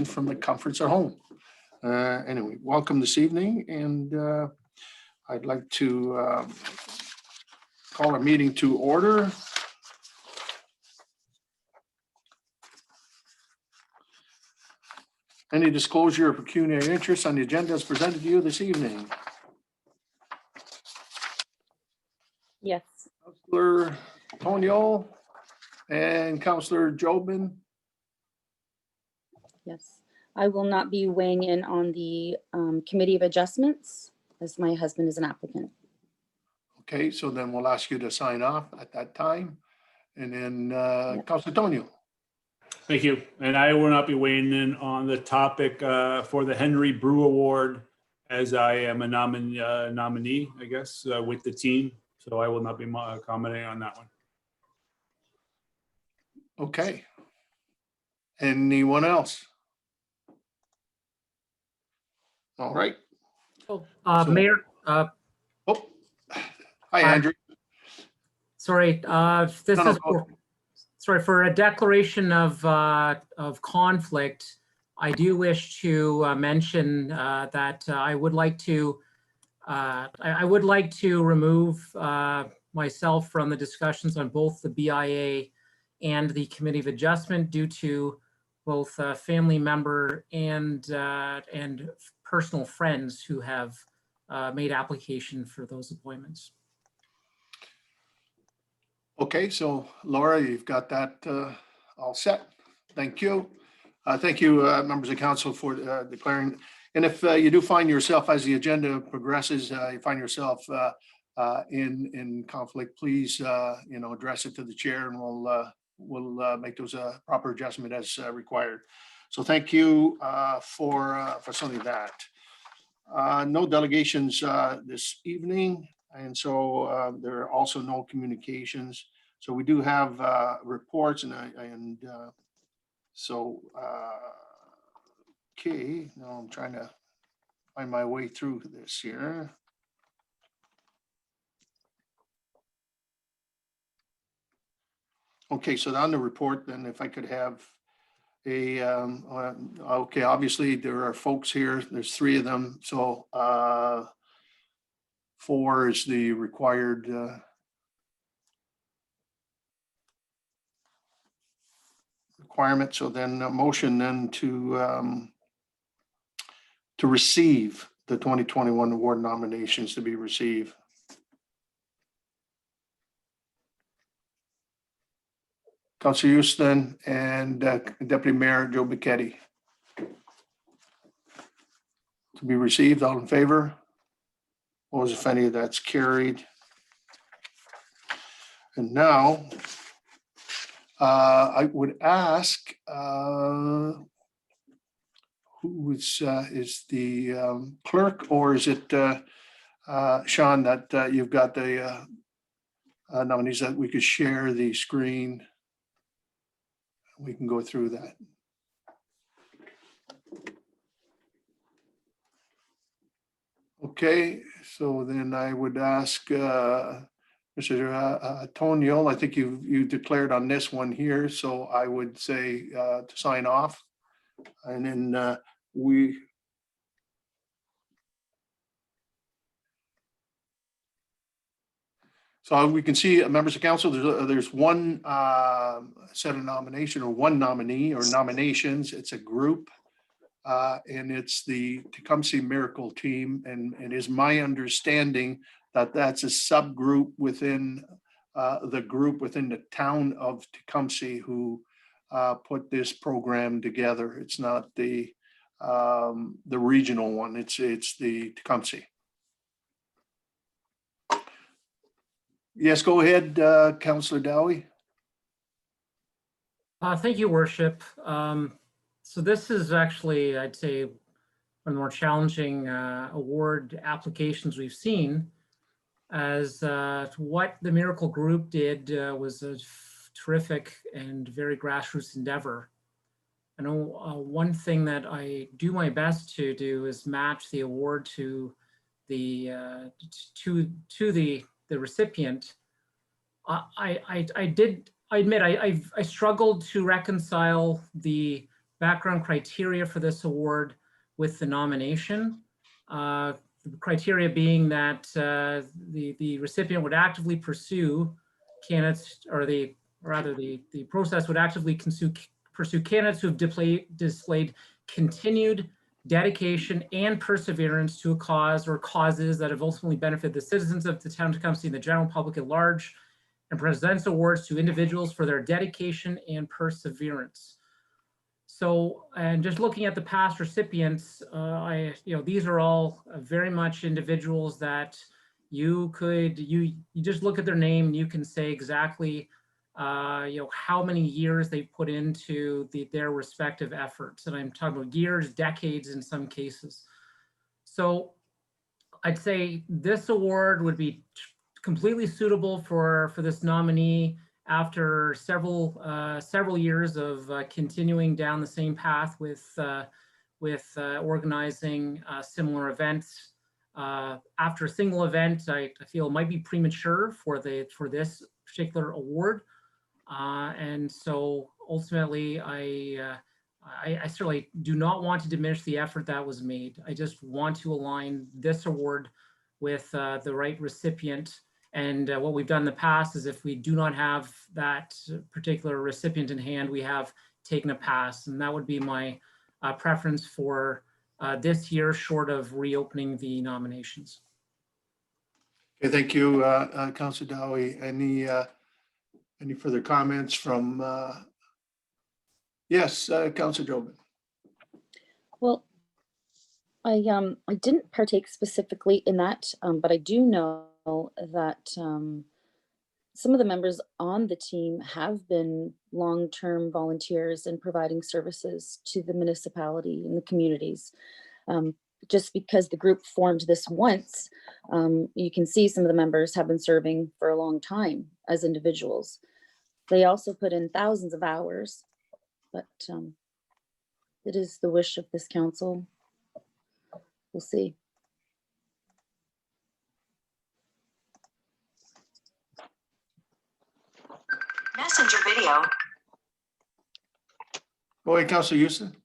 from the comforts at home. Anyway, welcome this evening, and I'd like to call our meeting to order. Any disclosure of pecuniary interest on the agenda as presented to you this evening? Yes. Councillor Tonio and Councillor Jobin. Yes. I will not be weighing in on the Committee of Adjustments as my husband is an applicant. Okay, so then we'll ask you to sign off at that time. And then Councillor Tonio. Thank you. And I will not be weighing in on the topic for the Henry Brew Award, as I am a nominee, I guess, with the team. So I will not be commenting on that one. Okay. Anyone else? All right. Mayor. Hi, Hi. Andrew. Sorry, this No, is for a declaration of conflict. I do wish to mention that I would like to remove myself from the discussions on both the BIA and the Committee of Adjustment due to both family member and personal friends who have made application for those appointments. Okay, so Laura, you've got that all set. Thank you. Thank you, members of council, for declaring. And if you do find yourself, as the agenda progresses, you find yourself in conflict, please, address it to the chair, and we'll make those proper adjustment as required. So thank you for some of that. No delegations this evening. And so there are also no communications. So we do have reports, okay. Now I'm trying to find my way through this here. Okay, so on the report, then if I could have okay, obviously there are folks here. There's 3 of them. So 4 is the required requirement. So then a motion then to receive the 2021 award nominations to be received. Councillor Houston and Deputy Mayor Joe Bichetti. To be received, all in favor? Opposed, if any, that's carried. And now I would ask who is the clerk, or is it Sean that you've got the nominees that we could share the screen? We can go through that. Okay, so then I would ask Mr. Tonio, I think you declared on this one here, so I would say to sign off. And then so we can see, members of council, there's one set of nomination, or one nominee or nominations. It's a group. And it's the Tecumseh Miracle Team, and it is my understanding that that's a subgroup within the group within the town of Tecumseh who put this program together. It's not the regional one. It's the Tecumseh. Yes, go ahead, Councillor Dowie. Thank you, Worship. So this is actually, I'd say, one of the more challenging award applications we've seen, as what the Miracle Group did was a terrific and very grassroots endeavor. I know one thing that I do my best to do is match the award to the recipient. I admit I struggled to reconcile the background criteria for this award with the nomination. The criteria being that the recipient would actively pursue candidates, or the process would actively pursue candidates who have displayed continued dedication and perseverance to a cause or causes that have ultimately benefited the citizens of the town of Tecumseh and the general public at large, and presents awards to individuals for their dedication and perseverance. So, and just looking at the past recipients, these are all very much individuals that you just look at their name and you can say exactly, how many years they've put into their respective efforts. And I'm talking about years, decades in some cases. So I'd say this award would be completely suitable for this nominee after several years of continuing down the same path with organizing similar events. After a single event, I feel it might be premature for this particular award, and so ultimately, I certainly do not want to diminish the effort that was made. I just want to align this award with the right recipient. And what we've done in the past is, if we do not have that particular recipient in hand, we have taken a pass. And that would be my preference for this year, short of reopening the nominations. Okay, thank you, Councilor Dowie. Any further comments from, yes, Councilor Jobin? Well, I didn't partake specifically in that, but I do know that some of the members on the team have been long-term volunteers in providing services to the municipality and the communities. Just because the group formed this once, you can see some of the members have been serving for a long time as individuals. They also put in thousands of hours, but it is the wish of this council. We'll see. Messenger video. Go ahead, Councilor Houston.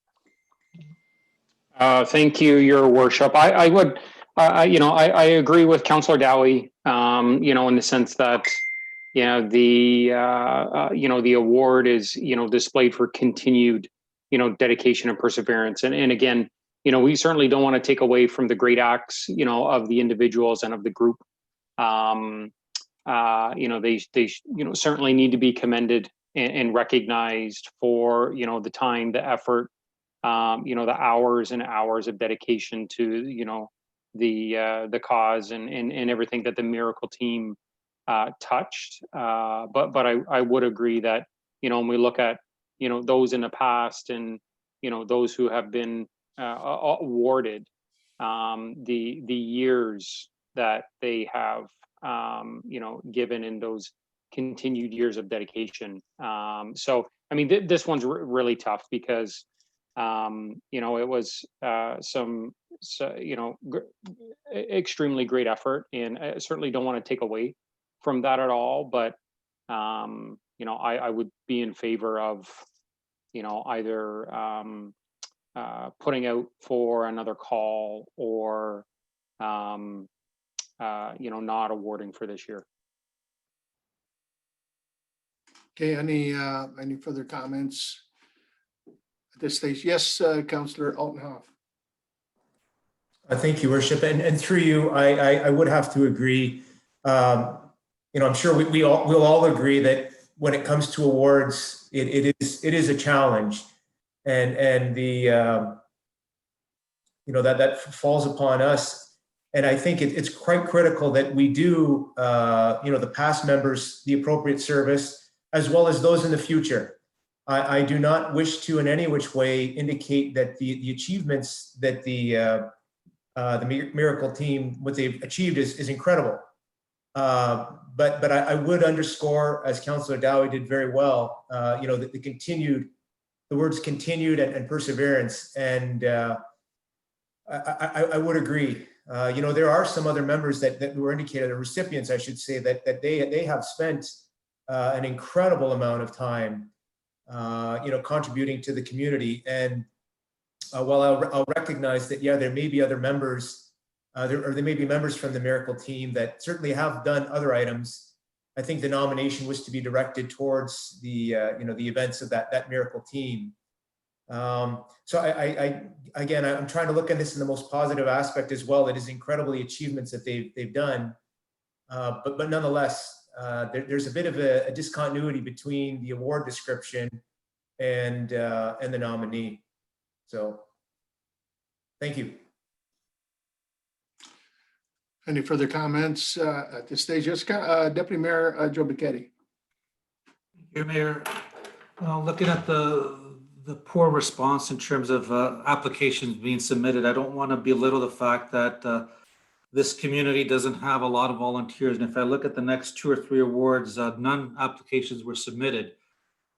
Thank you, Your Worship. I would, I agree with Councillor Dowie, in the sense that, the award is, displayed for continued, dedication and perseverance. And again, we certainly don't want to take away from the great acts, of the individuals and of the group. They certainly need to be commended and recognized for, the time, the effort, the hours and hours of dedication to, the cause and everything that the Miracle team touched. But I would agree that, when we look at, those in the past and, those who have been awarded, the years that they have, given in those continued years of dedication. So, I mean, this one's really tough because, it was extremely great effort, and I certainly don't want to take away from that at all. But, I would be in favor of, either putting out for another call or, not awarding for this year. Okay, any further comments at this stage? Yes, Councillor Altenhoff. Thank you, Worship, and through you, I would have to agree. I'm sure we'll all agree that when it comes to awards, it is a challenge, and the that falls upon us. And I think it's quite critical that we do, the past members, the appropriate service, as well as those in the future. I do not wish to in any which way indicate that the achievements that the Miracle team, what they've achieved is incredible. But I would underscore, as Councillor Dowie did very well, the words continued and perseverance. And I would agree. There are some other members that were indicated, or recipients, I should say, that they have spent an incredible amount of time contributing to the community. And while I'll recognize that, yeah, there may be other members, there may be members from the Miracle team that certainly have done other items. I think the nomination was to be directed towards the events of that Miracle team. So I'm trying to look at this in the most positive aspect as well. It is incredibly achievements that they've done, but nonetheless, there's a bit of a discontinuity between the award description and the nominee. So, thank you. Any further comments at this stage? Jessica, Deputy Mayor Joe Bichetti. Your Mayor, looking at the poor response in terms of applications being submitted, I don't want to belittle the fact that this community doesn't have a lot of volunteers. And if I look at the next 2 or 3 awards, none applications were submitted.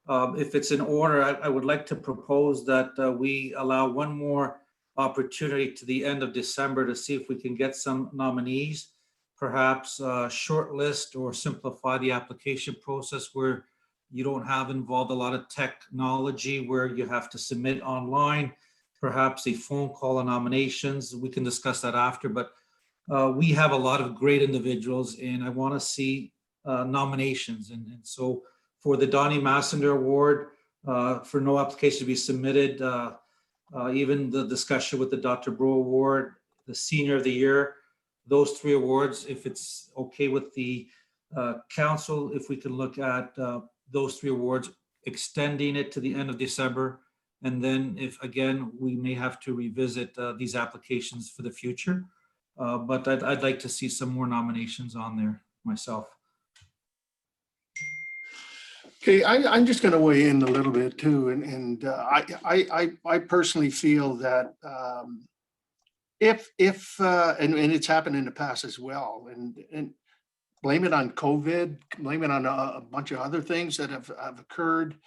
If it's in order, I would like to propose that we allow one more opportunity to the end of December to see if we can get some nominees, perhaps shortlist or simplify the application process where you don't have involved a lot of technology where you have to submit online, perhaps a phone call on nominations. We can discuss that after, but we have a lot of great individuals and I want to see nominations. And so for the Donnie Massender Award, for no application to be submitted, even the discussion with the Dr. Bro Award, the Senior of the Year, those 3 awards, if it's okay with the council, if we can look at those 3 awards, extending it to the end of December. And then if, again, we may have to revisit these applications for the future. But I'd like to see some more nominations on there myself. Okay, I'm just going to weigh in a little bit too, and I personally feel that if and it's happened in the past as well, and blame it on COVID, blame it on a bunch of other things that have occurred.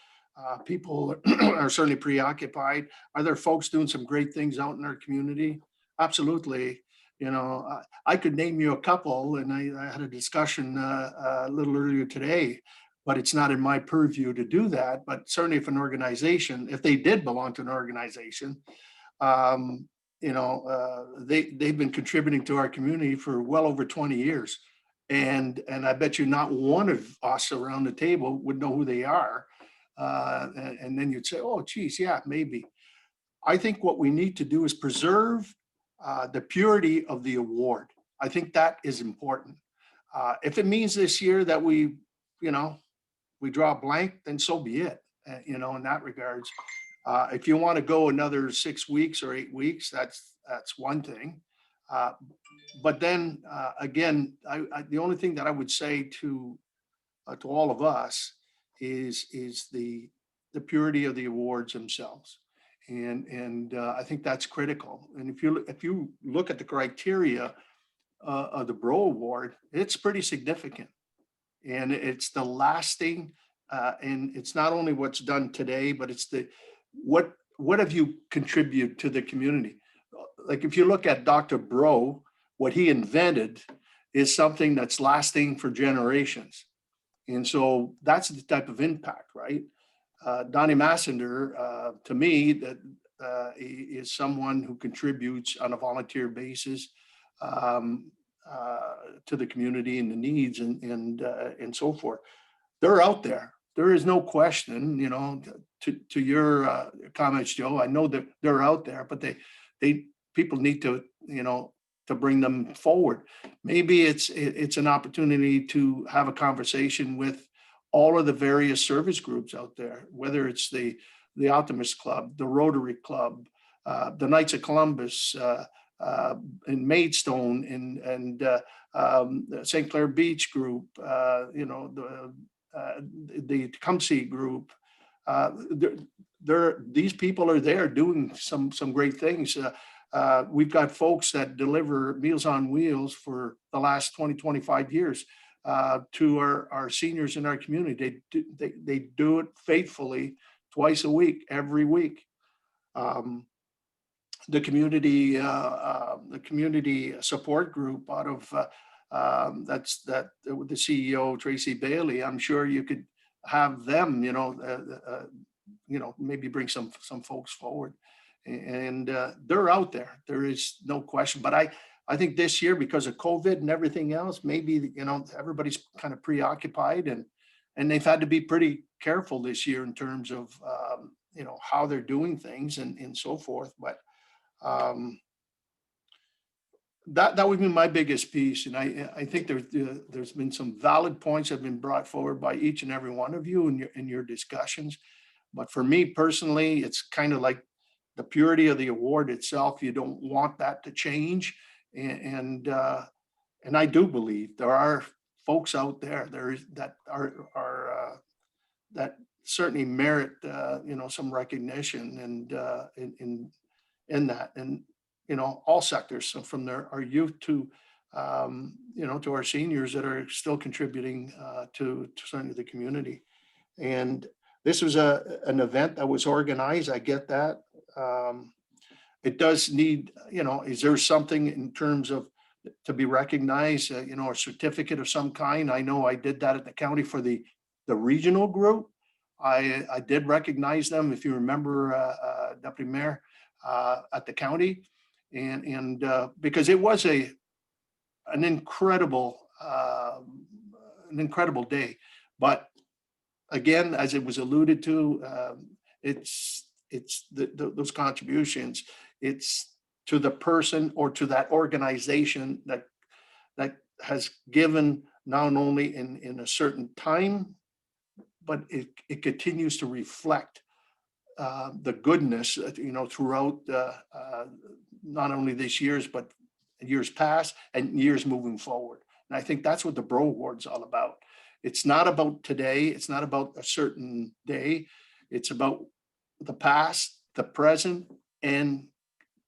People are certainly preoccupied. Are there folks doing some great things out in our community? Absolutely. I could name you a couple, and I had a discussion a little earlier today, but it's not in my purview to do that. But certainly if an organization, if they did belong to an organization, they've been contributing to our community for well over 20 years. And I bet you not one of us around the table would know who they are. And then you'd say, oh, geez, yeah, maybe. I think what we need to do is preserve the purity of the award. I think that is important. If it means this year that we draw a blank, then so be it, in that regards. If you want to go another 6 weeks or 8 weeks, that's one thing. But then again, the only thing that I would say to all of us is the purity of the awards themselves, and I think that's critical. And if you look at the criteria of the Bro Award, it's pretty significant, and it's the lasting, and it's not only what's done today, but it's what have you contributed to the community. Like if you look at Dr. Bro, what he invented is something that's lasting for generations. And so that's the type of impact, right? Donnie Massender, to me, that is someone who contributes on a volunteer basis to the community and the needs and so forth. They're out there. There is no question, to your comments, Joe. I know that they're out there, but people need to, to bring them forward. Maybe it's an opportunity to have a conversation with all of the various service groups out there, whether it's the Optimist Club, the Rotary Club, the Knights of Columbus, in Maidstone, and the St. Clair Beach group, the Tecumseh group. These people are there doing some great things. We've got folks that deliver Meals on Wheels for the last 20-25 years to our seniors in our community. They do it faithfully twice a week, every week. The community support group out of the CEO, Tracy Bailey. I'm sure you could have them, maybe bring some folks forward. And they're out there. There is no question. But I think this year, because of COVID and everything else, maybe, everybody's kind of preoccupied and they've had to be pretty careful this year in terms of, how they're doing things and so forth. But that would be my biggest piece. And I think there's been some valid points that have been brought forward by each and every one of you in your discussions. But for me personally, it's kind of like the purity of the award itself. You don't want that to change. And I do believe there are folks out there that are that certainly merit some recognition and in that, and all sectors, so from our youth to to our seniors that are still contributing to certainly the community. And this was an event that was organized. I get that. It does need, is there something in terms of to be recognized, a certificate of some kind? I know I did that at the county for the regional group. I did recognize them, if you remember, Deputy Mayor, at the county, and because it was an incredible day. But again, as it was alluded to, it's those contributions. It's to the person or to that organization that has given not only in a certain time, but it continues to reflect the goodness, throughout not only this year's, but years past and years moving forward. And I think that's what the Bro Award's all about. It's not about today. It's not about a certain day. It's about the past, the present, and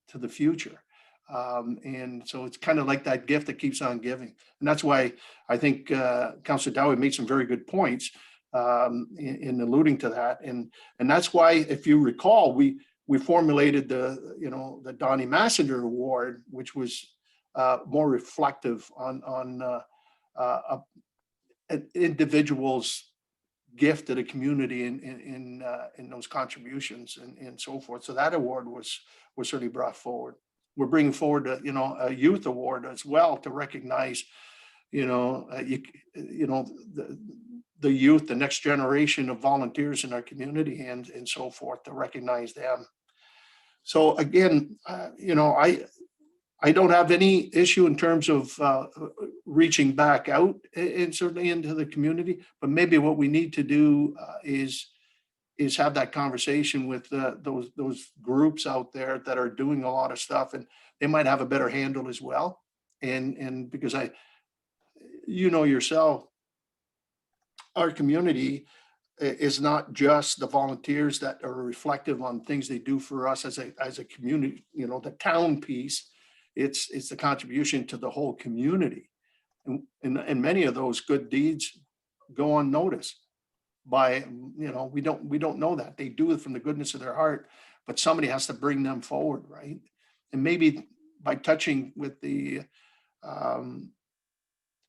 to the future. And so it's kind of like that gift that keeps on giving. And that's why I think Councillor Dowie made some very good points in alluding to that. And that's why, if you recall, we formulated the Donnie Massender Award, which was more reflective on an individual's gift to the community in those contributions and so forth. So that award was certainly brought forward. We're bringing forward a youth award as well to recognize the youth, the next generation of volunteers in our community and so forth, to recognize them. So again, I don't have any issue in terms of reaching back out and certainly into the community, but maybe what we need to do is have that conversation with those groups out there that are doing a lot of stuff, and they might have a better handle as well. And because yourself, our community is not just the volunteers that are reflective on things they do for us as a community, the town piece. It's the contribution to the whole community. And many of those good deeds go unnoticed by, we don't know that. They do it from the goodness of their heart, but somebody has to bring them forward, right? And maybe by touching with the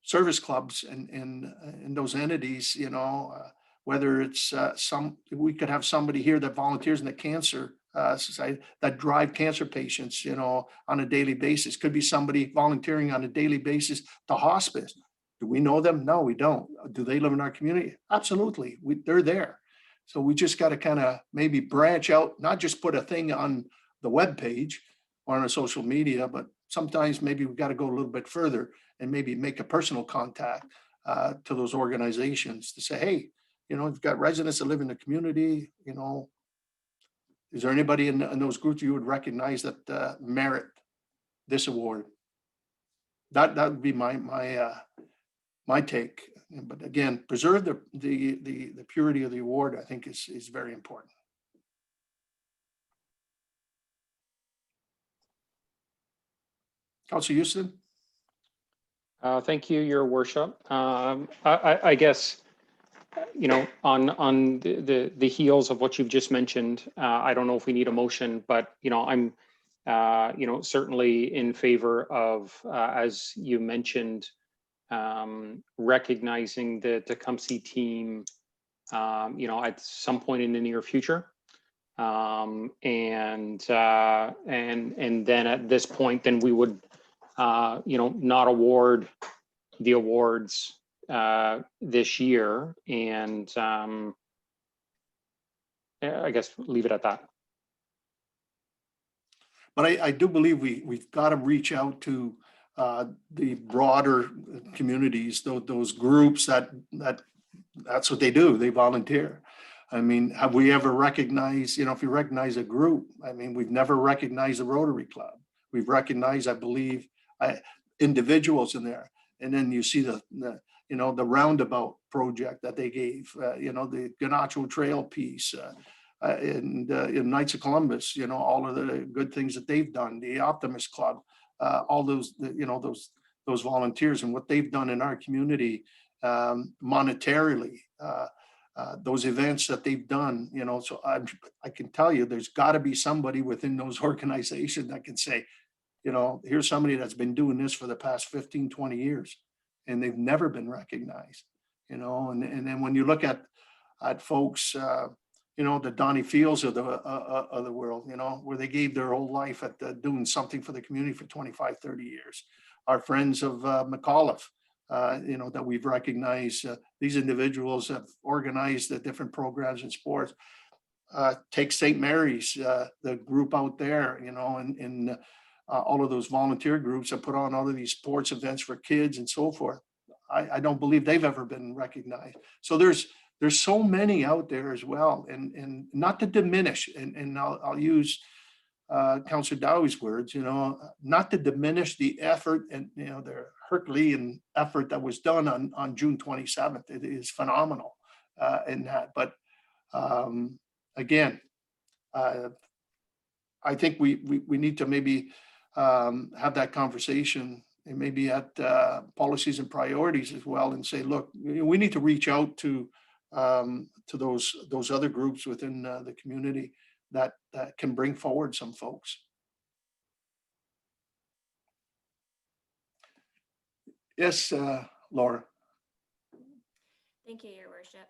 service clubs and those entities, whether it's we could have somebody here that volunteers in the cancer society that drive cancer patients, on a daily basis. Could be somebody volunteering on a daily basis to hospice. Do we know them? No, we don't. Do they live in our community? Absolutely. They're there. So we just got to kind of maybe branch out, not just put a thing on the web page or on our social media, but sometimes maybe we've got to go a little bit further and maybe make a personal contact to those organizations to say, hey, you've got residents that live in the community, is there anybody in those groups you would recognize that merit this award? That would be my take. But again, preserve the purity of the award, I think is very important. Councillor Houston. Thank you, Your Worship. I guess, on the heels of what you've just mentioned, I don't know if we need a motion, but I'm certainly in favor of, as you mentioned, recognizing the Tecumseh team at some point in the near future. And then at this point, then we would, not award the awards this year, and I guess leave it at that. But I do believe we've got to reach out to the broader communities, those groups that's what they do. They volunteer. I mean, have we ever recognized, if you recognize a group, I mean, we've never recognized the Rotary Club. We've recognized, I believe, individuals in there. And then you see the roundabout project that they gave, the Ganacho Trail piece, and Knights of Columbus, all of the good things that they've done, the Optimist Club, all those volunteers and what they've done in our community monetarily, those events that they've done, so I can tell you there's got to be somebody within those organizations that can say, here's somebody that's been doing this for the past 15, 20 years, and they've never been recognized, and then when you look at folks, the Donnie Fields of the world, where they gave their whole life at doing something for the community for 25, 30 years. Our friends of McAuliffe, that we've recognized, these individuals have organized the different programs in sports. Take St. Mary's, the group out there, and all of those volunteer groups that put on all of these sports events for kids and so forth. I don't believe they've ever been recognized. So there's so many out there as well, and not to diminish, and I'll use Councillor Dowie's words, not to diminish the effort and the Herculean effort that was done on June 27th. It is phenomenal in that, but again, I think we need to maybe have that conversation, and maybe at policies and priorities as well, and say, look, we need to reach out to those other groups within the community that can bring forward some folks. Yes, Laura. Thank you, Your Worship.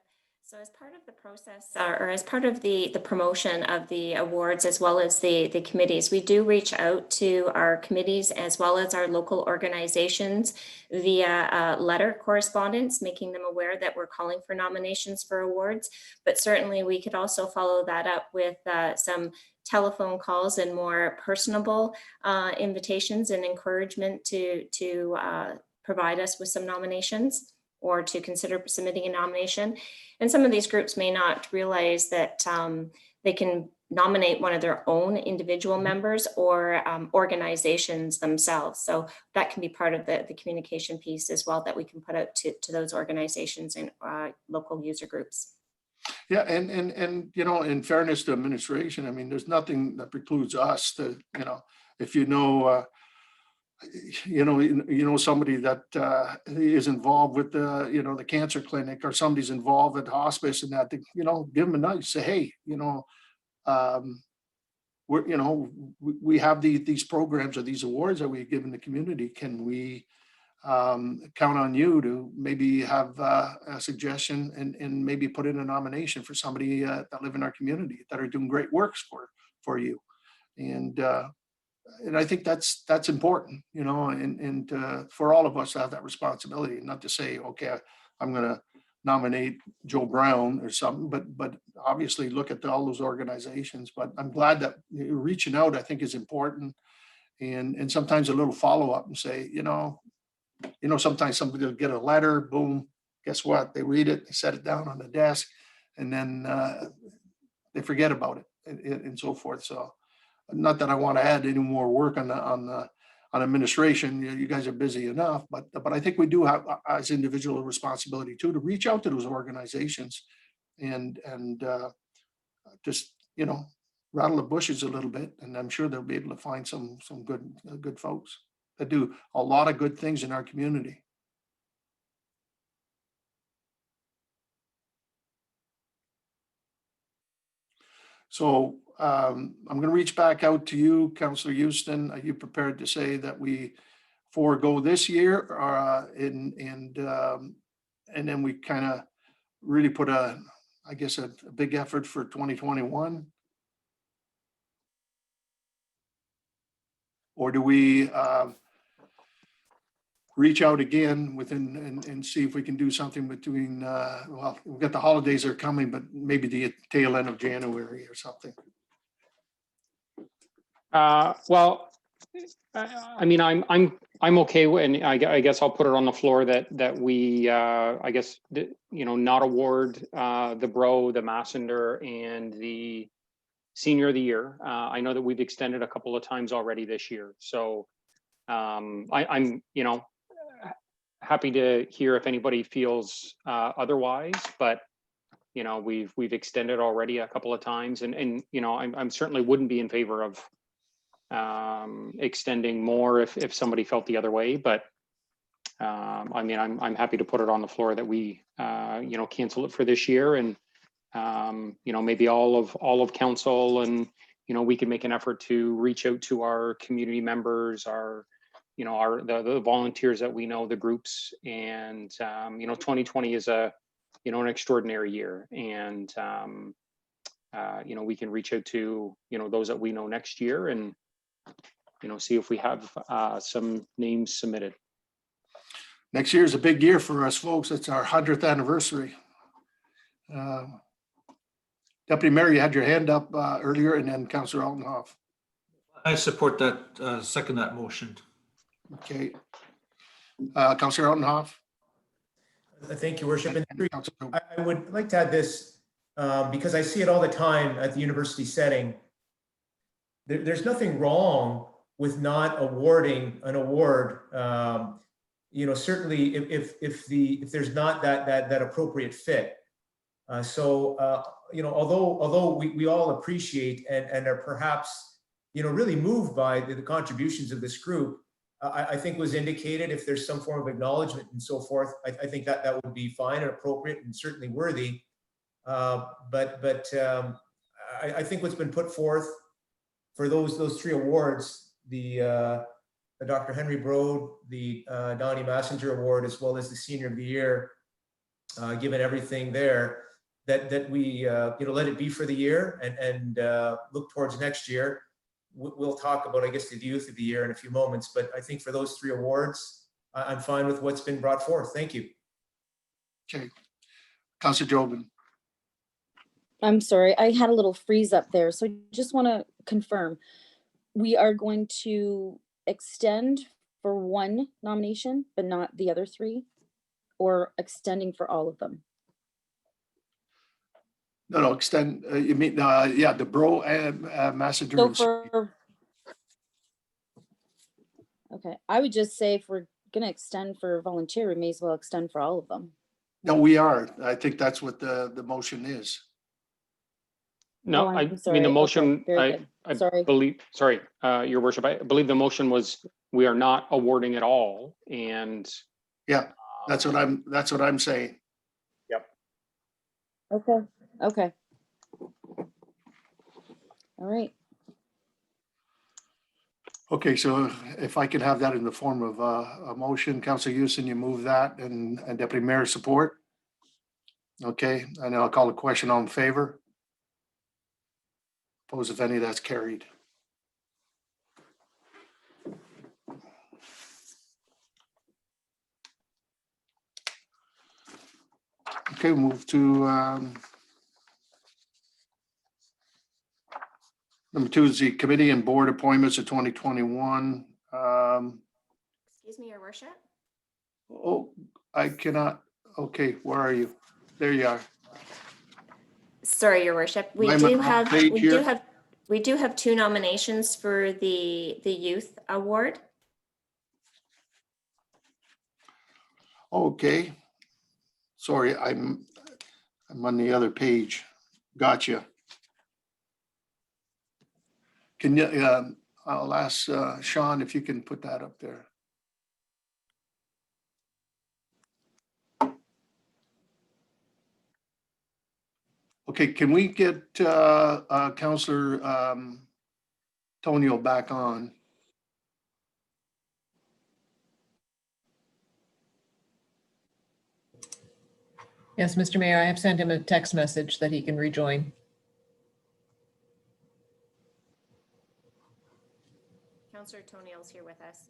So as part of the process, or as part of the promotion of the awards, as well as the committees, we do reach out to our committees as well as our local organizations via letter correspondence, making them aware that we're calling for nominations for awards. But certainly we could also follow that up with some telephone calls and more personable invitations and encouragement to provide us with some nominations, or to consider submitting a nomination. And some of these groups may not realize that they can nominate one of their own individual members or organizations themselves. So that can be part of the communication piece as well, that we can put out to those organizations and local user groups. Yeah, and in fairness to administration, I mean, there's nothing that precludes us to, if somebody that is involved with the cancer clinic, or somebody's involved at hospice, and that, give them a nudge, say, hey, we have these programs or these awards that we give in the community. Can we count on you to maybe have a suggestion and maybe put in a nomination for somebody that live in our community that are doing great works for you? And I think that's important, and for all of us to have that responsibility, not to say, okay, I'm going to nominate Joe Brown or something, but obviously look at all those organizations. But I'm glad that reaching out, I think, is important, and sometimes a little follow up and say, sometimes somebody will get a letter, boom, guess what? They read it, they set it down on the desk, and then they forget about it, and so forth. So. Not that I want to add any more work on administration. You guys are busy enough, but I think we do have, as individual, responsibility too, to reach out to those organizations and just rattle the bushes a little bit, and I'm sure they'll be able to find some good folks that do a lot of good things in our community. So I'm going to reach back out to you, Councillor Houston. Are you prepared to say that we forego this year, and then we kind of really put a I guess, a big effort for 2021? Or do we reach out again within and see if we can do something between, well, we've got the holidays are coming, but maybe the tail end of January or something? Well, I mean, I'm okay, and I guess I'll put it on the floor that we, I guess, not award the Bro, the Massenger, and the Senior of the Year. I know that we've extended a couple of times already this year, so I'm happy to hear if anybody feels otherwise, but we've extended already a couple of times, and I'm certainly wouldn't be in favor of extending more if somebody felt the other way, but I mean, I'm happy to put it on the floor that we cancel it for this year, and maybe all of council, and we can make an effort to reach out to our community members, the volunteers that we know, the groups, and 2020 is an extraordinary year, and we can reach out to those that we know next year, and see if we have some names submitted. Next year is a big year for us, folks. It's our 100th anniversary. Deputy Mayor, you had your hand up earlier, and then Councillor Altenhoff. I support that, second that motion. Okay. Councillor Altenhoff. Thank you, Worship. And And Councillor- I would like to add this because I see it all the time at the university setting. There's nothing wrong with not awarding an award. Certainly if there's not that appropriate fit. Although we all appreciate and are perhaps really moved by the contributions of this group, I think was indicated if there's some form of acknowledgement and so forth, I think that would be fine and appropriate and certainly worthy. But I think what's been put forth for those three awards, the Dr. Henry Brode, the Donnie Massenger Award, as well as the Senior of the Year, given everything there, that we let it be for the year and look towards next year. We'll talk about, I guess, the Youth of the Year in a few moments, but I think for those three awards, I'm fine with what's been brought forth. Thank you. Okay. Councillor Jobin. I'm sorry, I had a little freeze up there, so I just want to confirm. We are going to extend for one nomination, but not the other three, or extending for all of them? No, extend, you mean, yeah, the Bro and Massenger. So okay, I would just say if we're gonna extend for volunteer, we may as well extend for all of them. No, we are. I think that's what the motion is. No, Oh, I'm I mean, sorry. the Okay, motion, very good. I Sorry. believe, sorry, Your Worship, I believe the motion was we are not awarding it all, and Yeah, that's what I'm saying. Okay, okay. All right. Okay, so if I could have that in the form of a motion, Councillor Houston, you move that, and Deputy Mayor support. Okay, and then I'll call a question on favor. Oppose if any, that's carried. Okay, move to number 2 is the committee and board appointments of 2021. Excuse me, Your Worship. Oh, I cannot. Okay, where are you? There you are. Sorry, Your Worship. We I'm do on have, page we here. do have, we do have two nominations for the Youth Award. Okay. Sorry, I'm on the other page. Gotcha. Can you, I'll ask Sean if you can put that up there. Okay, can we get Councillor Tonio back on? Yes, Mr. Mayor, I have sent him a text message that he can rejoin. Councillor Toniel's here with us.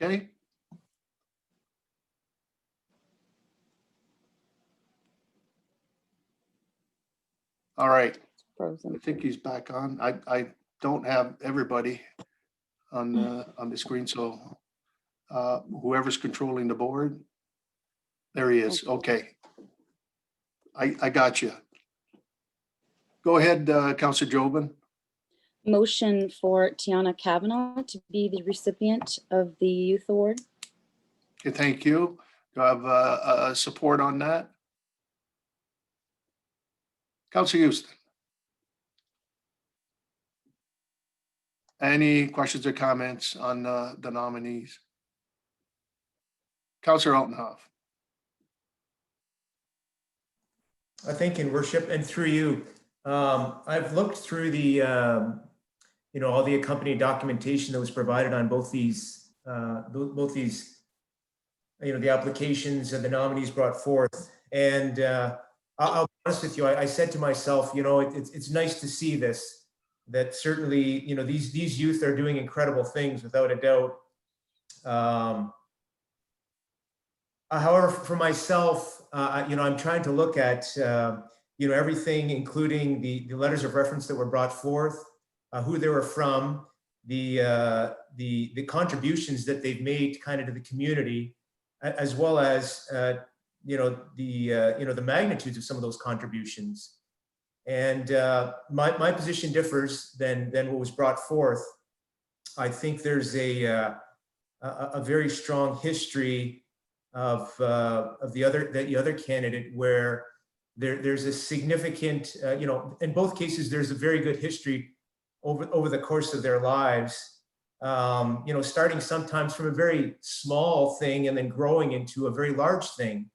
Okay. All right, I Frozen. think he's back on. I don't have everybody on the screen, so whoever's controlling the board. There he is. Okay. I got you. Go ahead, Councillor Jobin. Motion for Tiana Kavanaugh to be the recipient of the Youth Award. Okay, thank you. Do I have support on that? Councillor Houston. Any questions or comments on the nominees? Councillor Altenhoff. I think in worship and through you, I've looked through the, all the accompanying documentation that was provided on both these, the applications and the nominees brought forth. And I'll be honest with you, I said to myself, it's nice to see this, that certainly, these youth are doing incredible things without a doubt. However, for myself, I'm trying to look at, everything, including the letters of reference that were brought forth, who they were from, the contributions that they've made kind of to the community, as well as, the magnitudes of some of those contributions. And my position differs than what was brought forth. I think there's a very strong history of the other candidate, where there's a significant, in both cases, there's a very good history over the course of their lives, starting sometimes from a very small thing and then growing into a very large thing,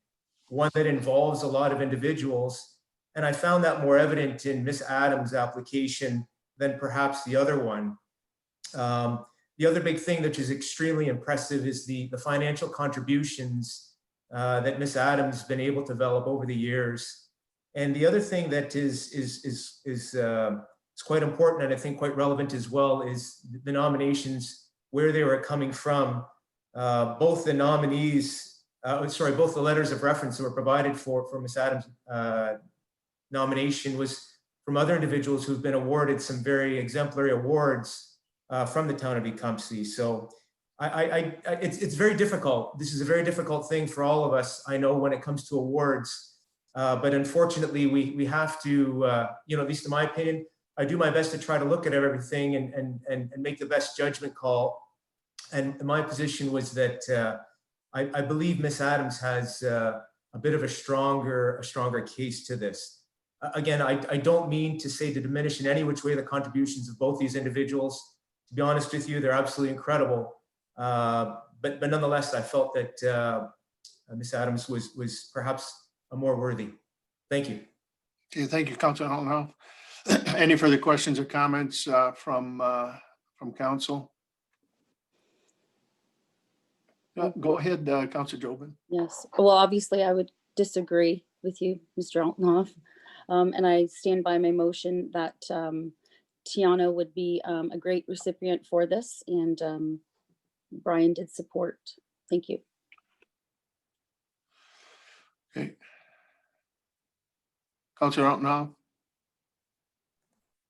one that involves a lot of individuals. And I found that more evident in Miss Adams' application than perhaps the other one. The other big thing that is extremely impressive is the financial contributions that Miss Adams has been able to develop over the years. And the other thing that is quite important, and I think quite relevant as well, is the nominations, where they were coming from. Both the nominees, both the letters of reference that were provided for Miss Adams' nomination was from other individuals who've been awarded some very exemplary awards from the town of Tecumseh. So it's very difficult. This is a very difficult thing for all of us, I know, when it comes to awards. But unfortunately, we have to, at least in my opinion, I do my best to try to look at everything and make the best judgment call. And my position was that I believe Miss Adams has a bit of a stronger case to this. Again, I don't mean to diminish in any which way the contributions of both these individuals. To be honest with you, they're absolutely incredible. But nonetheless, I felt that Miss Adams was perhaps a more worthy. Thank you. Okay, thank you, Councilor Altenhoff. Any further questions or comments from council? Go ahead, Councilor Jobin. Yes. Well, obviously, I would disagree with you, Mr. Altenhoff. And I stand by my motion that Tiana would be a great recipient for this, and Brian did support. Thank you. Okay. Councilor Altenhoff.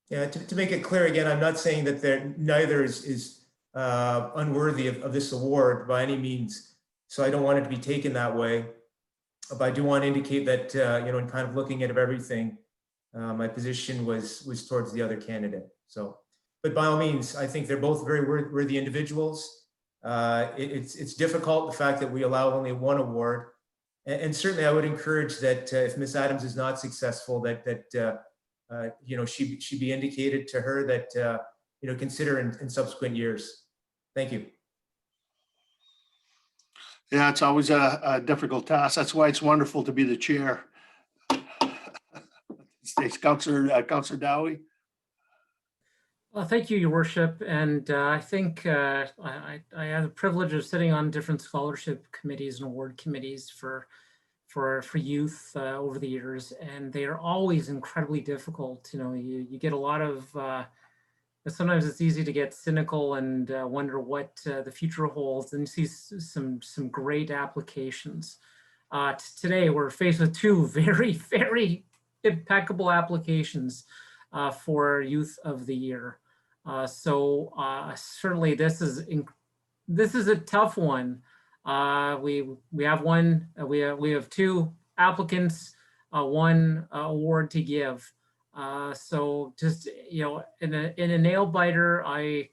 Yeah, to make it clear again, I'm not saying that neither is unworthy of this award by any means. So I don't want it to be taken that way. But I do want to indicate that, in kind of looking at everything, my position was towards the other candidate. So, but by all means, I think they're both very worthy individuals. It's difficult, the fact that we allow only one award. And certainly I would encourage that if Miss Adams is not successful, that she be indicated to her that, consider in subsequent years. Thank you. Yeah, it's always a difficult task. That's why it's wonderful to be the chair. States Councillor Dowie. Well, thank you, Your Worship. And I think I have the privilege of sitting on different scholarship committees and award committees for youth over the years, and they are always incredibly difficult. You know, you get a lot of. Sometimes it's easy to get cynical and wonder what the future holds, and you see some great applications. Today, we're faced with two very impeccable applications for Youth of the Year. Certainly, this is a tough one. We have one. We have two applicants, one award to give. So just, you know, in a nail biter, I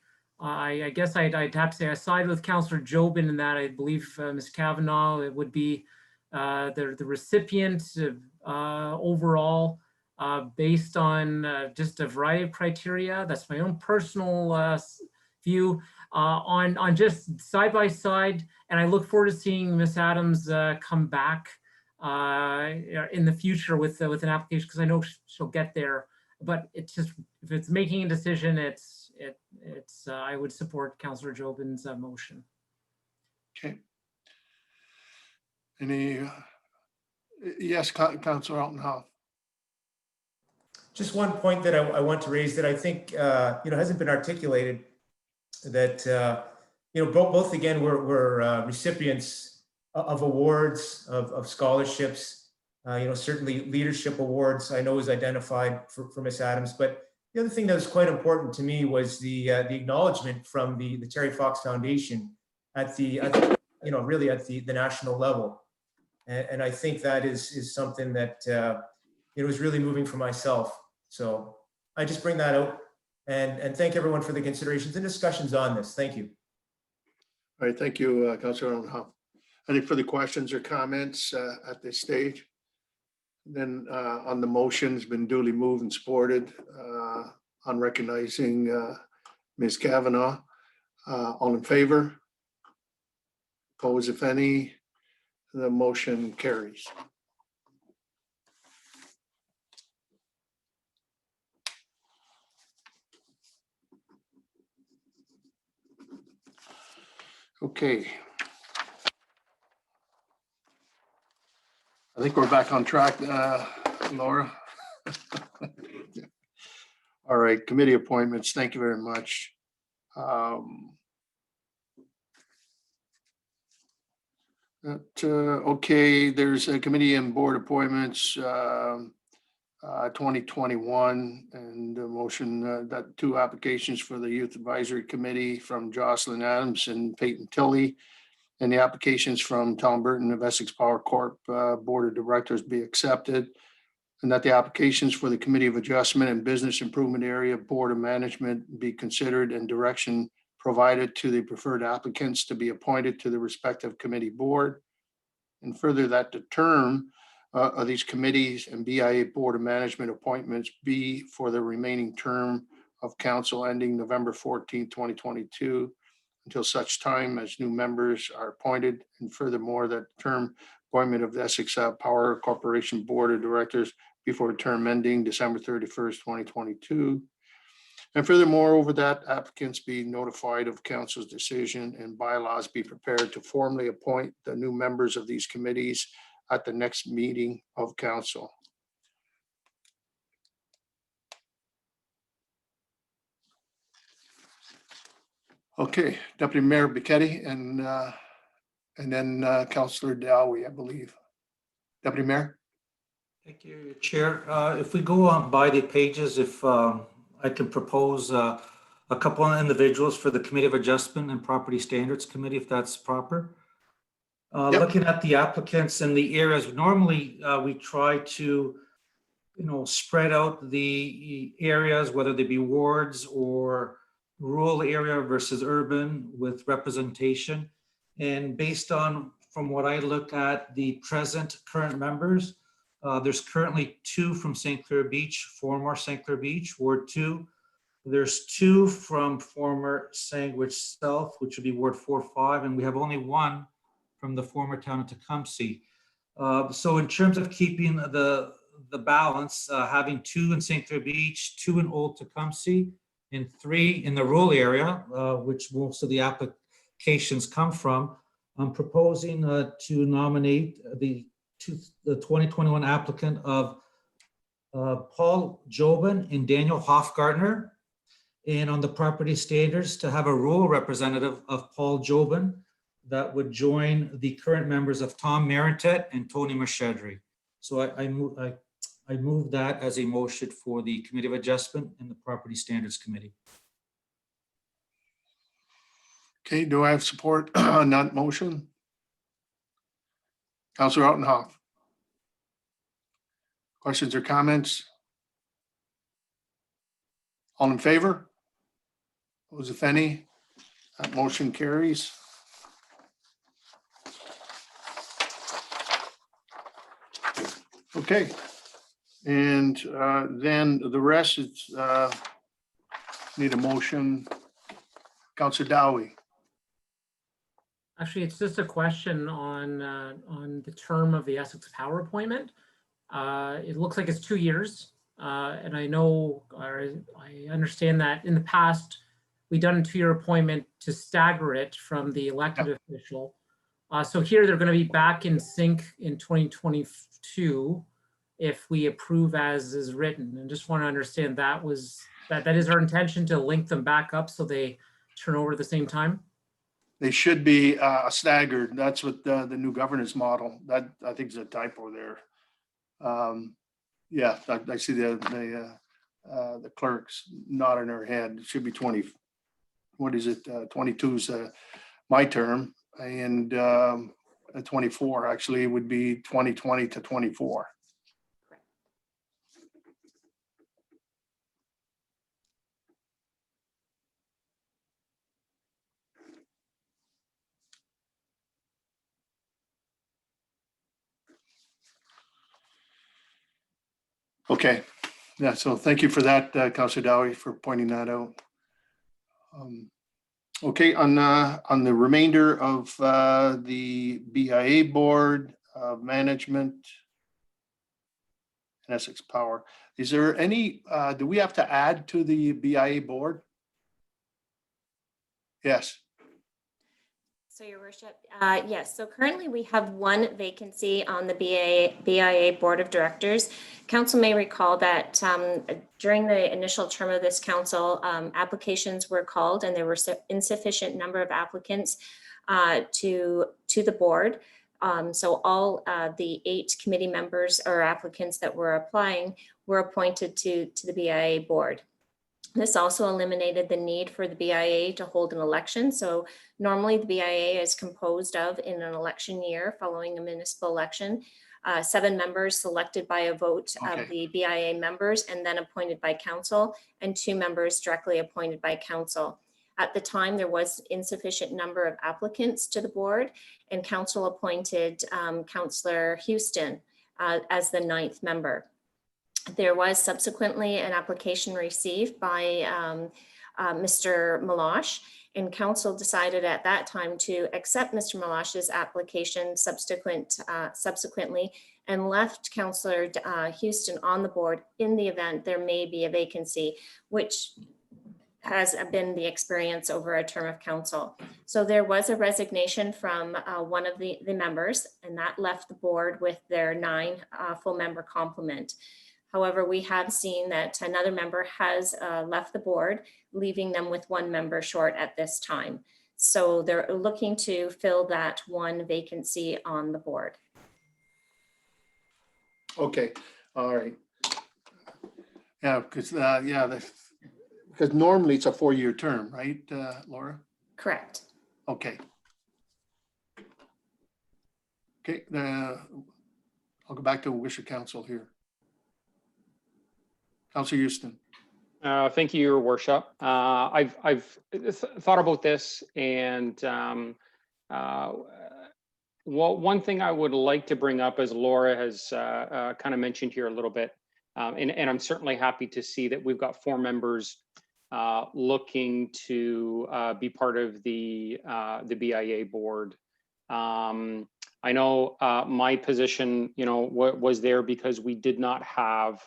guess I'd have to say I side with Councillor Jobin in that I believe Ms. Kavanaugh, it would be the recipient overall based on just a variety of criteria. That's my own personal view on just side by side. And I look forward to seeing Ms. Adams come back in the future with an application, because I know she'll get there. But it's just, if it's making a decision, it's I would support Councillor Jobin's motion. Okay. Any? Yes, Councillor Alton. Just one point that I want to raise that I think hasn't been articulated. That both again we're recipients of awards, of scholarships. Certainly leadership awards I know is identified for Ms. Adams, but the other thing that was quite important to me was the acknowledgement from the Terry Fox Foundation at the national level, and I think that is something that was really moving for myself. So I just bring that out and thank everyone for the considerations and discussions on this. Thank you. All right, thank you, Councillor Alton. Any further questions or comments at this stage? Then on the motion, has been duly moved and supported on recognizing Ms. Kavanaugh. All in favor? Opposed, if any? The motion carries. Okay. I think we're back on track, Laura. All right, committee appointments. Thank you very much. Okay, there's a committee and board appointments 2021, and a motion that 2 applications for the Youth Advisory Committee from Jocelyn Adams and Peyton Tilley, and the applications from Tom Burton of Essex Power Corp Board of Directors be accepted, and that the applications for the Committee of Adjustment and Business Improvement Area Board of Management be considered, and direction provided to the preferred applicants to be appointed to the respective committee board. And further, that the term of these committees and BIA Board of Management appointments be for the remaining term of council ending November 14, 2022, until such time as new members are appointed. And furthermore, that term appointment of the Essex Power Corporation Board of Directors before term ending December 31st, 2022. And furthermore, over that, applicants be notified of council's decision, and bylaws be prepared to formally appoint the new members of these committees at the next meeting of council. Okay, Deputy Mayor Bichetti and then Councillor Dowie, I believe. Deputy Mayor. Thank you, Chair. If we go on by the pages, if I can propose a couple of individuals for the Committee of Adjustment and Property Standards Committee, if that's proper. Yep. Looking at the applicants and the areas, normally we try to, spread out the areas, whether they be wards or rural area versus urban, with representation. And based on, from what I look at, the current members, there's currently 2 from St. Clair Beach, former St. Clair Beach, Ward 2. There's 2 from former Sandwich South, which would be Ward 4-5, and we have only 1 from the former town of Tecumseh. So in terms of keeping the balance, having 2 in St. Clair Beach, 2 in Old Tecumseh, and 3 in the rural area, which most of the applications come from, I'm proposing to nominate the 2021 applicant of Paul Jobin and Daniel Hofgartner. And on the property standards, to have a rural representative of Paul Jobin that would join the current members of Tom Marintet and Tony Machedri. So I move that as a motion for the Committee of Adjustment and the Property Standards Committee. Okay, do I have support on that motion? Councillor Altenhoff. Questions or comments? All in favor? Those if any, that motion carries. Okay, and then the rest is need a motion. Councillor Dowie. Actually, it's just a question on the term of the Essex Power appointment. It looks like it's 2 years. And I know, or I understand that in the past, we've done a 2-year appointment to stagger it from the elected official. So here they're going to be back in sync in 2022 if we approve as is written. And just want to understand that is our intention to link them back up so they turn over at the same time. They should be staggered. That's what the new governance model, that I think is a typo there. Yeah, I see the clerks nodding her head. It should be 20. What is it? 22 is my term, and 24 actually would be 2020 to 24. Okay, yeah, so thank you for that, Councillor Dowie, for pointing that out. Okay, on the remainder of the BIA Board of Management and Essex Power, is there any, do we have to add to the BIA Board? Yes. So your worship, yes. So currently we have 1 vacancy on the BIA Board of Directors. Council may recall that during the initial term of this council, applications were called and there were insufficient number of applicants to the board. So all the 8 committee members or applicants that were applying were appointed to the BIA board. This also eliminated the need for the BIA to hold an election. So normally the BIA is composed of, in an election year following a municipal election, 7 members selected by a vote of the BIA members and then appointed by council, and 2 members directly appointed by council. At the time, there was insufficient number of applicants to the board, and council appointed Councillor Houston as the 9th member. There was subsequently an application received by Mr. Meloche, and council decided at that time to accept Mr. Meloche's application subsequently and left Councillor Houston on the board in the event there may be a vacancy, which has been the experience over a term of council. So there was a resignation from one of the members, and that left the board with their 9 full member complement. However, we have seen that another member has left the board, leaving them with 1 member short at this time. So they're looking to fill that 1 vacancy on the board. Okay, all right. Yeah, because because normally it's a 4-year term, right, Laura? Correct. Okay. Okay, I'll go back to wish of council here. Councillor Houston. Thank you, Your Worship. I've thought about this, and well, one thing I would like to bring up, as Laura has kind of mentioned here a little bit, and I'm certainly happy to see that we've got 4 members looking to be part of the BIA board. I know my position, was there because we did not have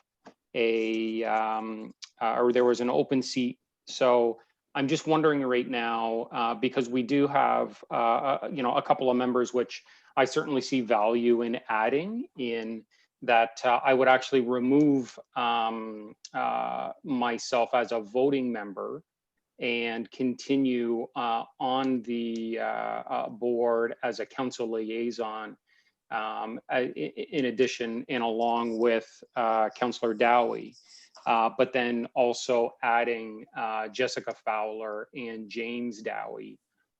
or there was an open seat. So I'm just wondering right now, because we do have, a couple of members, which I certainly see value in adding in, that I would actually remove myself as a voting member and continue on the board as a council liaison, in addition and along with Councillor Dowie, but then also adding Jessica Fowler and James Dowie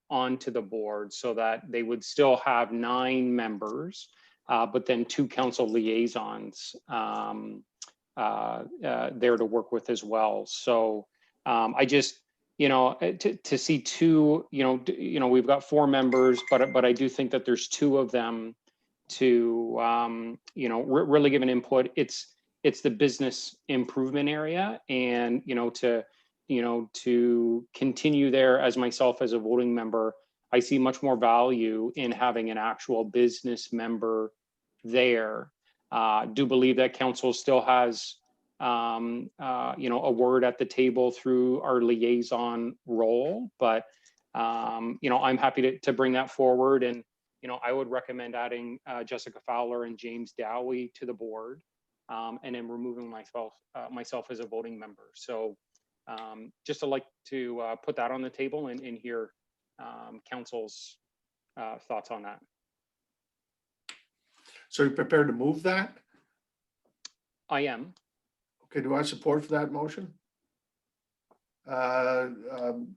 onto the board so that they would still have 9 members, but then 2 council liaisons there to work with as well. So I just, to see 2, we've got 4 members, but I do think that there's 2 of them to, really give an input. It's the business improvement area, and, to continue there as myself as a voting member, I see much more value in having an actual business member there. Do believe that council still has, a word at the table through our liaison role, but, I'm happy to bring that forward. And, I would recommend adding Jessica Fowler and James Dowie to the board, and then removing myself as a voting member. So just to put that on the table and hear council's thoughts on that. So you're prepared to move that? I am. Okay, do I support for that motion?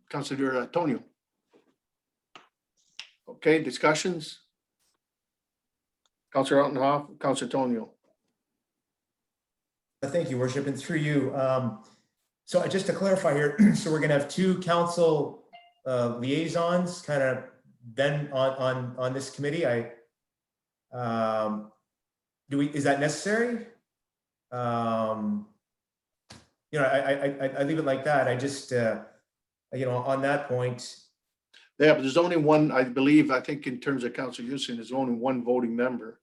Councillor Tonio. Okay, discussions? Councillor Altenhoff, Councillor Tonio. Thank you, Worship, and through you. So just to clarify here, so we're going to have 2 council liaisons kind of then on this committee. Is that necessary? I leave it like that. I just, on that point. Yeah, but there's only one, I think in terms of Councillor Houston, there's only one voting member.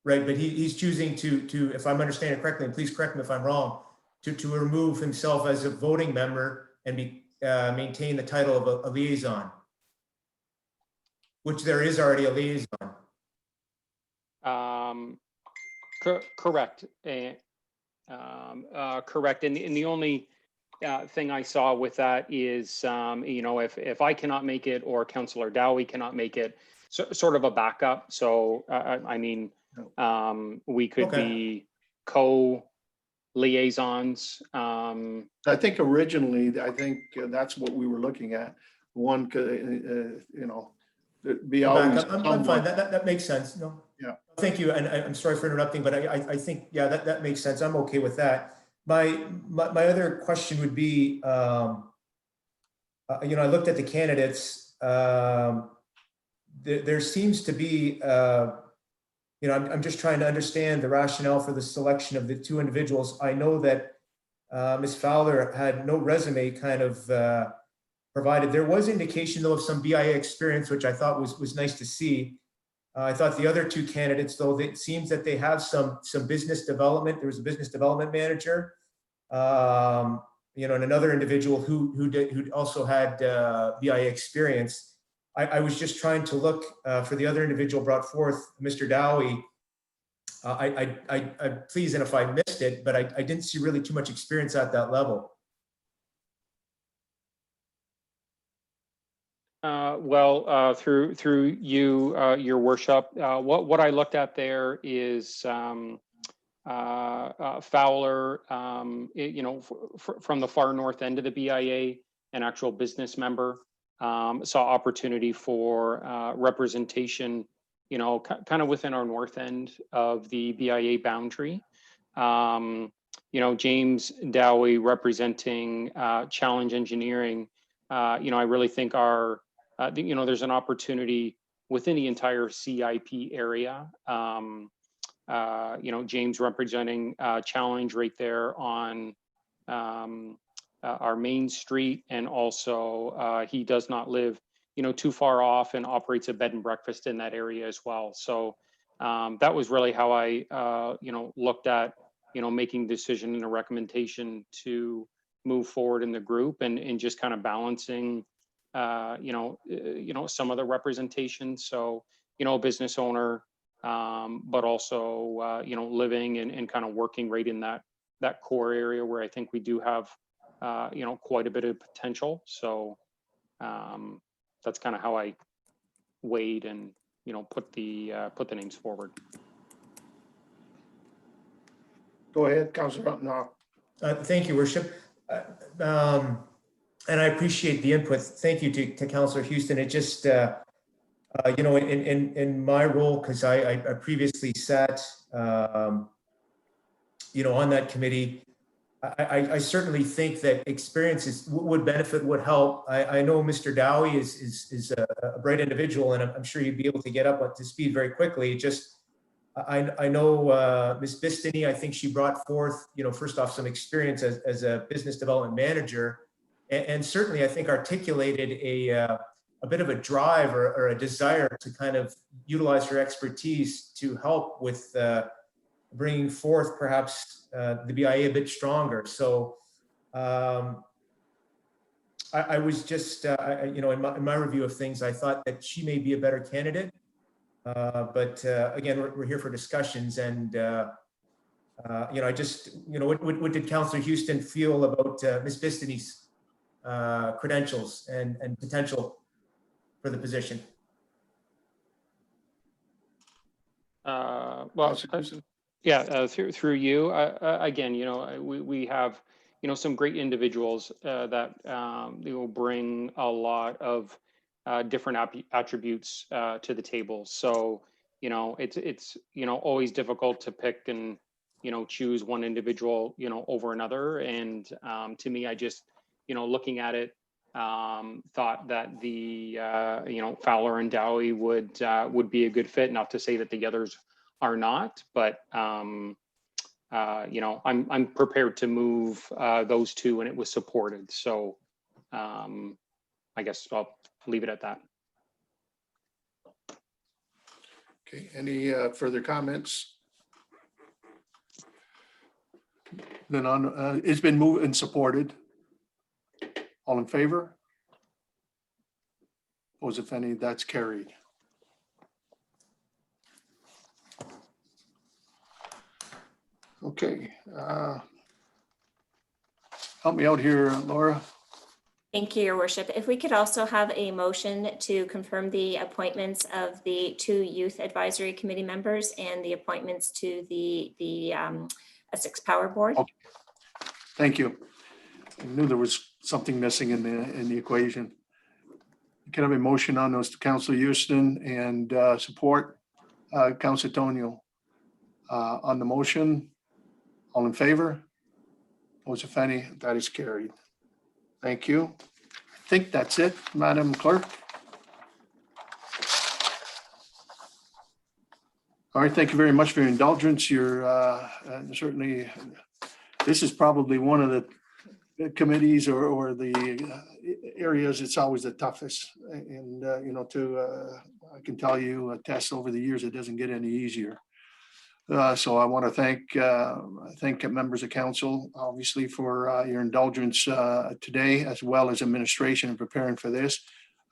Right, but he's choosing to, if I'm understanding correctly, and please correct me if I'm wrong, to remove himself as a voting member and maintain the title of a liaison, which there is already a liaison. Correct. Correct. And the only thing I saw with that is, if I cannot make it or Councillor Dowie cannot make it, sort of a backup. So, we could be co-liaisons. I think originally, that's what we were looking at. One, be always. I'm fine. That makes sense. No. Yeah. Thank you, and I'm sorry for interrupting, but I think, yeah, that makes sense. I'm okay with that. My other question would be, I looked at the candidates. There seems to be, I'm just trying to understand the rationale for the selection of the 2 individuals. I know that Ms. Fowler had no resume kind of provided. There was indication though of some BIA experience, which I thought was nice to see. I thought the other 2 candidates, though, it seems that they have some business development. There was a business development manager, and another individual who also had BIA experience. I was just trying to look for the other individual brought forth, Mr. Dowie. I please, and if I missed it, but I didn't see really too much experience at that level. Through you, your worship, what I looked at there is Fowler, from the far north end of the BIA, an actual business member, saw opportunity for representation, kind of within our north end of the BIA boundary. James Dowie representing Challenge Engineering. I really think there's an opportunity within the entire CIP area. James representing Challenge right there on our main street, and also he does not live too far off and operates a bed and breakfast in that area as well. So that was really how I, looked at, making decision and a recommendation to move forward in the group and just kind of balancing, some of the representation. So, a business owner, but also, living and kind of working right in that core area where I think we do have, quite a bit of potential. So that's kind of how I weighed and, put the names forward. Go ahead, Councillor. No. Thank you, Worship. And I appreciate the input. Thank you to Councillor Houston. It just, in my role, because I previously sat, on that committee, I certainly think that experiences would benefit, would help. I know Mr. Dowie is a bright individual, and I'm sure he'd be able to get up to speed very quickly. Just, I know Ms. Bistany, I think she brought forth, first off, some experience as a business development manager, and certainly I think articulated a bit of a drive or a desire to kind of utilize her expertise to help with bringing forth perhaps the BIA a bit stronger. So I was just, in my review of things, I thought that she may be a better candidate. But again, we're here for discussions, and I just, what did Councillor Houston feel about Ms. Bistany's credentials and potential for the position? Through you, again, we have, some great individuals that they will bring a lot of different attributes to the table. So, it's always difficult to pick and, choose one individual, over another. And to me, I just, looking at it, thought that the, Fowler and Dowie would be a good fit. Not to say that the others are not, but I'm prepared to move those two, and it was supported. So I guess I'll leave it at that. Okay, any further comments? Then on, it's been moved and supported. All in favor? Opposed, if any, that's carried. Okay. Help me out here, Laura. Thank you, Your Worship. If we could also have a motion to confirm the appointments of the 2 Youth Advisory Committee members and the appointments to the Essex Power Board. Okay. Thank you. I knew there was something missing in the equation. Can I have a motion on those to Councillor Houston and support Councillor Tonio on the motion? All in favor? Opposed, if any, that is carried. Thank you. I think that's it, Madam Clerk. All right, thank you very much for your indulgence. You're certainly, this is probably one of the committees or the areas it's always the toughest. And, I can tell you, attest over the years, it doesn't get any easier. So I want to thank members of council, obviously, for your indulgence today, as well as administration in preparing for this.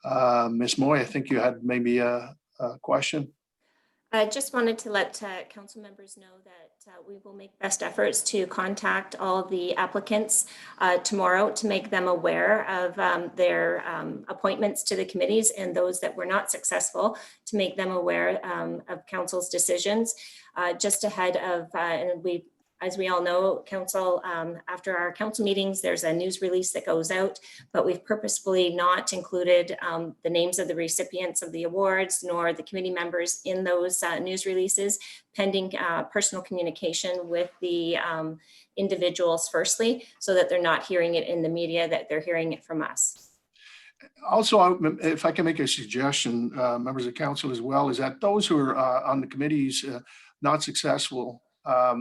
Ms. Moy, I think you had maybe a question. I just wanted to let council members know that we will make best efforts to contact all the applicants tomorrow to make them aware of their appointments to the committees, and those that were not successful to make them aware of council's decisions. Just ahead of, and as we all know, council, after our council meetings, there's a news release that goes out, but we've purposefully not included the names of the recipients of the awards nor the committee members in those news releases, pending personal communication with the individuals firstly, so that they're not hearing it in the media, that they're hearing it from us. Also, if I can make a suggestion, members of council as well, is that those who are on the committees not successful, a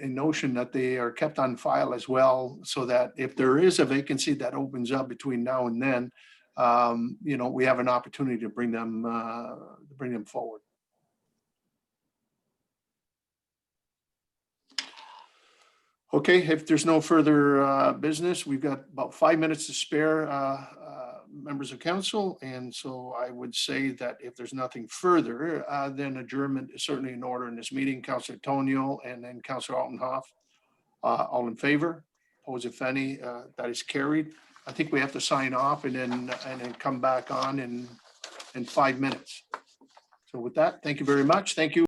notion that they are kept on file as well, so that if there is a vacancy that opens up between now and then, we have an opportunity to bring them forward. Okay, if there's no further business, we've got about 5 minutes to spare, members of council. And so I would say that if there's nothing further, then adjournment is certainly in order in this meeting. Councillor Tonio and then Councillor Altenhoff, all in favor? Opposed, if any, that is carried. I think we have to sign off and then come back on in 5 minutes. So with that, thank you very much. Thank you.